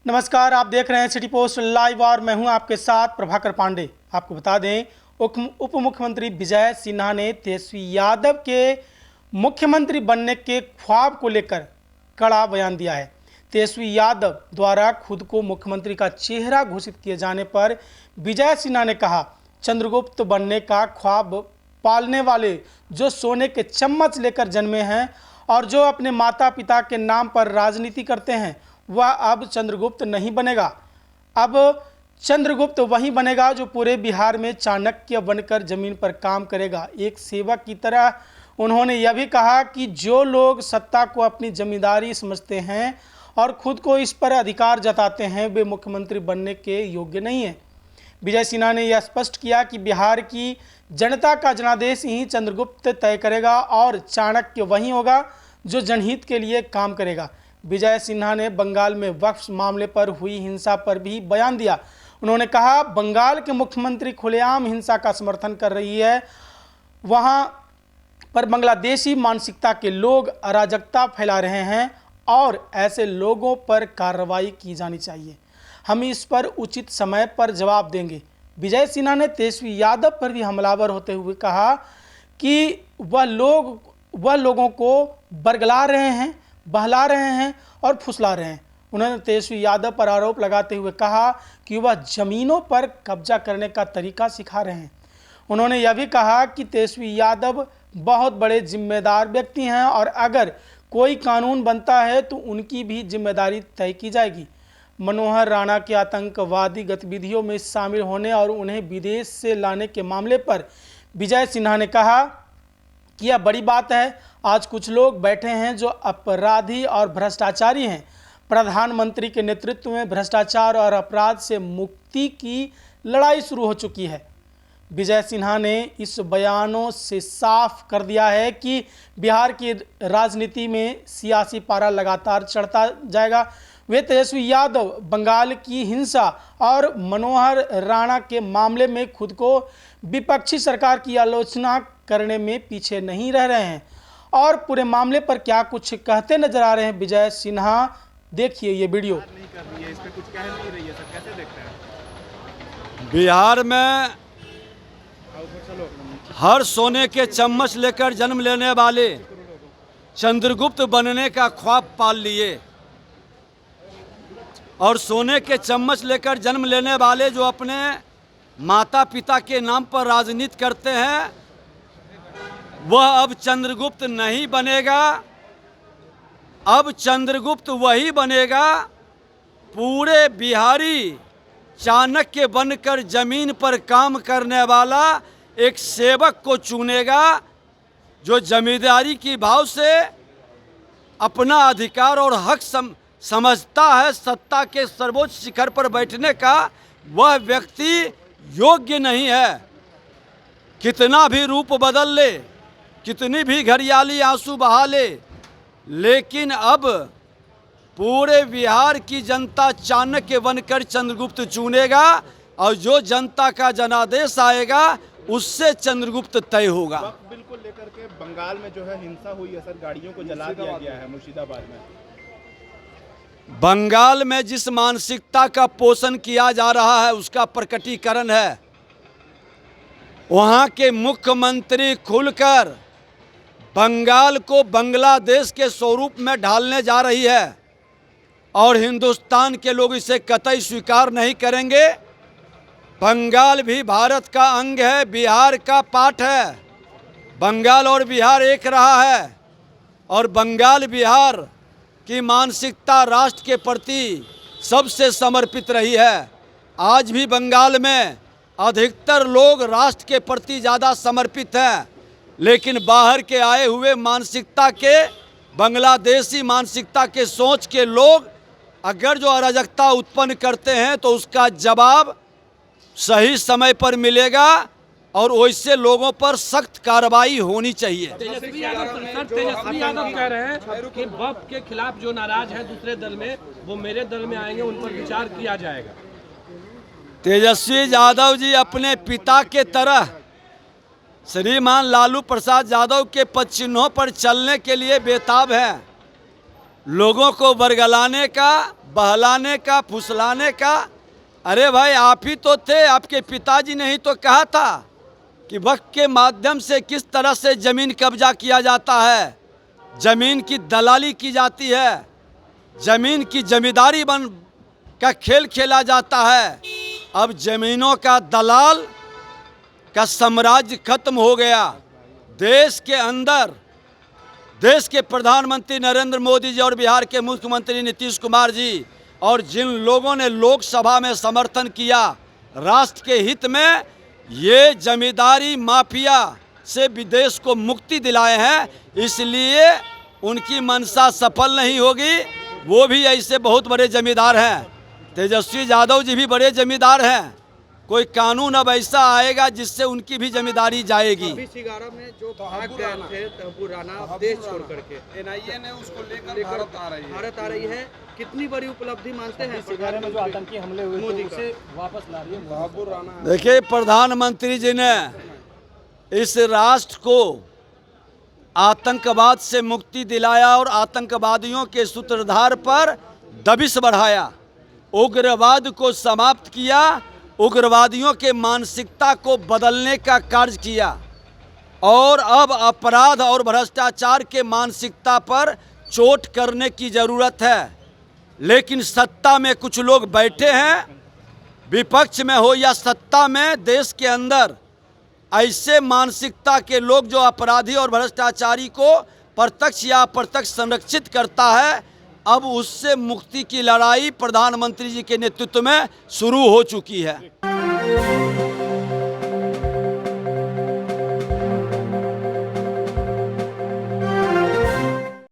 नमस्कार, आप देख रहे हैं सिटी पोस्ट लाइव और मैं हूं आपके साथ प्रभाकर पांडे। आपको बता दें, उप मुख्यमंत्री विजय सिन्हा ने तेजस्वी यादव के मुख्यमंत्री बनने के ख्वाब को लेकर कड़ा बयान दिया है। तेजस्वी यादव द्वारा खुद को मुख्यमंत्री का चेहरा घोषित किए जाने पर विजय सिन्हा ने कहा, चंद्रगुप्त बनने का ख्वाब पालने वाले जो सोने के चम्मच लेकर जन्मे हैं और जो अपने माता पिता के नाम पर राजनीति करते हैं, वह अब चंद्रगुप्त नहीं बनेगा। अब चंद्रगुप्त वही बनेगा जो पूरे बिहार में चाणक्य बनकर जमीन पर काम करेगा। एक सेवक की तरह उन्होंने यह भी कहा कि जो लोग सत्ता को अपनी जिम्मेदारी समझते हैं और खुद को इस पर अधिकार जताते हैं, वे मुख्यमंत्री बनने के योग्य नहीं हैं। विजय सिन्हा ने यह स्पष्ट किया कि बिहार की जनता का जनादेश ही चंद्रगुप्त तय करेगा और चाणक्य वही होगा जो जनहित के लिए काम करेगा। विजय सिन्हा ने बंगाल में वक्फ मामले पर हुई हिंसा पर भी बयान दिया। उन्होंने कहा, बंगाल के मुख्यमंत्री खुलेआम हिंसा का समर्थन कर रही है। वहां पर बांग्लादेशी मानसिकता के लोग अराजकता फैला रहे हैं और ऐसे लोगों पर कार्रवाई की जानी चाहिए। हम इस पर उचित समय पर जवाब देंगे। विजय सिन्हा ने तेजस्वी यादव पर भी हमलावर होते हुए कहा कि वह लोगों को बरगला रहे हैं, बहला रहे हैं और फुसला रहे हैं। उन्होंने तेजस्वी यादव पर आरोप लगाते हुए कहा कि वह जमीनों पर कब्जा करने का तरीका सिखा रहे हैं। उन्होंने यह भी कहा कि तेजस्वी यादव बहुत बड़े जिम्मेदार व्यक्ति हैं और अगर कोई कानून बनता है तो उनकी भी जिम्मेदारी तय की जाएगी। मनोहर राणा के आतंकवादी गतिविधियों में शामिल होने और उन्हें विदेश से लाने के मामले पर विजय सिन्हा ने कहा कि यह बड़ी बात है। आज कुछ लोग बैठे हैं जो अपराधी और भ्रष्टाचारी हैं। प्रधानमंत्री के नेतृत्व में भ्रष्टाचार और अपराध से मुक्ति की लड़ाई शुरू हो चुकी है। विजय सिन्हा ने इस बयानों से साफ कर दिया है कि बिहार की राजनीति में सियासी पारा लगातार चढ़ता जाएगा। वे तेजस्वी यादव बंगाल की हिंसा और मनोहर राणा के मामले में खुद को विपक्षी सरकार की आलोचना करने में पीछे नहीं रह रहे हैं और पूरे मामले पर क्या कुछ कहते नजर आ रहे हैं विजय सिन्हा। देखिए ये वीडियो। नहीं कर रही है, इस पे कुछ कह नहीं रही है सर, कैसे देखते हैं? बिहार में हर सोने के चम्मच लेकर जन्म लेने वाले चंद्रगुप्त बनने का ख्वाब पाल लिए और सोने के चम्मच लेकर जन्म लेने वाले जो अपने माता पिता के नाम पर राजनीति करते हैं, वह अब चंद्रगुप्त नहीं बनेगा। अब चंद्रगुप्त वही बनेगा पूरे बिहारी चाणक्य बनकर जमीन पर काम करने वाला एक सेवक को चुनेगा जो जमींदारी की भाव से अपना अधिकार और हक समझता है। सत्ता के सर्वोच्च शिखर पर बैठने का वह व्यक्ति योग्य नहीं है। कितना भी रूप बदल ले, कितनी भी घड़ियाली आंसू बहा ले, लेकिन अब पूरे बिहार की जनता चाणक्य बनकर चंद्रगुप्त चुनेगा और जो जनता का जनादेश आएगा उससे चंद्रगुप्त तय होगा। वक्त बिल्कुल लेकर के बंगाल में जो है हिंसा हुई है सर, गाड़ियों को जला दिया गया है मुर्शिदाबाद में। बंगाल में जिस मानसिकता का पोषण किया जा रहा है उसका प्रकटीकरण है। वहाँ के मुख्यमंत्री खुलकर बंगाल को बांग्लादेश के स्वरूप में ढालने जा रही है और हिंदुस्तान के लोग इसे कतई स्वीकार नहीं करेंगे। बंगाल भी भारत का अंग है, बिहार का पार्ट है। बंगाल और बिहार एक रहा है और बंगाल बिहार की मानसिकता राष्ट्र के प्रति सबसे समर्पित रही है। आज भी बंगाल में अधिकतर लोग राष्ट्र के प्रति ज़्यादा समर्पित हैं, लेकिन बाहर के आए हुए मानसिकता के, बांग्लादेशी मानसिकता के सोच के लोग अगर जो अराजकता उत्पन्न करते हैं तो उसका जवाब सही समय पर मिलेगा और वैसे लोगों पर सख्त कार्रवाई होनी चाहिए। तेजस्वी यादव कह रहे हैं कि वक्फ के खिलाफ जो नाराज है दूसरे दल में, वो मेरे दल में आएंगे, उन पर विचार किया जाएगा। तेजस्वी यादव जी अपने पिता के तरह श्रीमान लालू प्रसाद यादव के पदचिन्हों पर चलने के लिए बेताब हैं। लोगों को बरगलाने का, बहलाने का, फुसलाने का। अरे भाई आप ही तो थे, आपके पिताजी ने ही तो कहा था कि वक्त के माध्यम से किस तरह से ज़मीन कब्जा किया जाता है, ज़मीन की दलाली की जाती है, ज़मीन की जमींदारी बन का खेल खेला जाता है। अब ज़मीनों का दलाल का साम्राज्य खत्म हो गया। देश के अंदर देश के प्रधानमंत्री नरेंद्र मोदी जी और बिहार के मुख्यमंत्री नीतीश कुमार जी और जिन लोगों ने लोकसभा में समर्थन किया राष्ट्र के हित में, ये जमींदारी माफिया से विदेश को मुक्ति दिलाए हैं, इसलिए उनकी मंशा सफल नहीं होगी। वो भी ऐसे बहुत बड़े जमींदार हैं, तेजस्वी यादव जी भी बड़े जमींदार हैं। कोई कानून अब ऐसा आएगा जिससे उनकी भी जमींदारी जाएगी। अभी सिगारा में जो भाग गए थे तब्बू राणा देश छोड़ करके, एनआईए ने उसको लेकर भारत आ रही है। कितनी बड़ी उपलब्धि मानते हैं सिगारे में जो आतंकी हमले हुए मोदी से वापस ला रही है तब्बू राणा? देखिए, प्रधानमंत्री जी ने इस राष्ट्र को आतंकवाद से मुक्ति दिलाया और आतंकवादियों के सूत्रधार पर दबिश बढ़ाया, उग्रवाद को समाप्त किया, उग्रवादियों के मानसिकता को बदलने का कार्य किया और अब अपराध और भ्रष्टाचार के मानसिकता पर चोट करने की ज़रूरत है। लेकिन सत्ता में कुछ लोग बैठे हैं, विपक्ष में हो या सत्ता में, देश के अंदर ऐसे मानसिकता के लोग जो अपराधी और भ्रष्टाचारी को प्रत्यक्ष या अप्रत्यक्ष संरक्षित करता है। अब उससे मुक्ति की लड़ाई प्रधानमंत्री जी के नेतृत्व में शुरू हो चुकी है।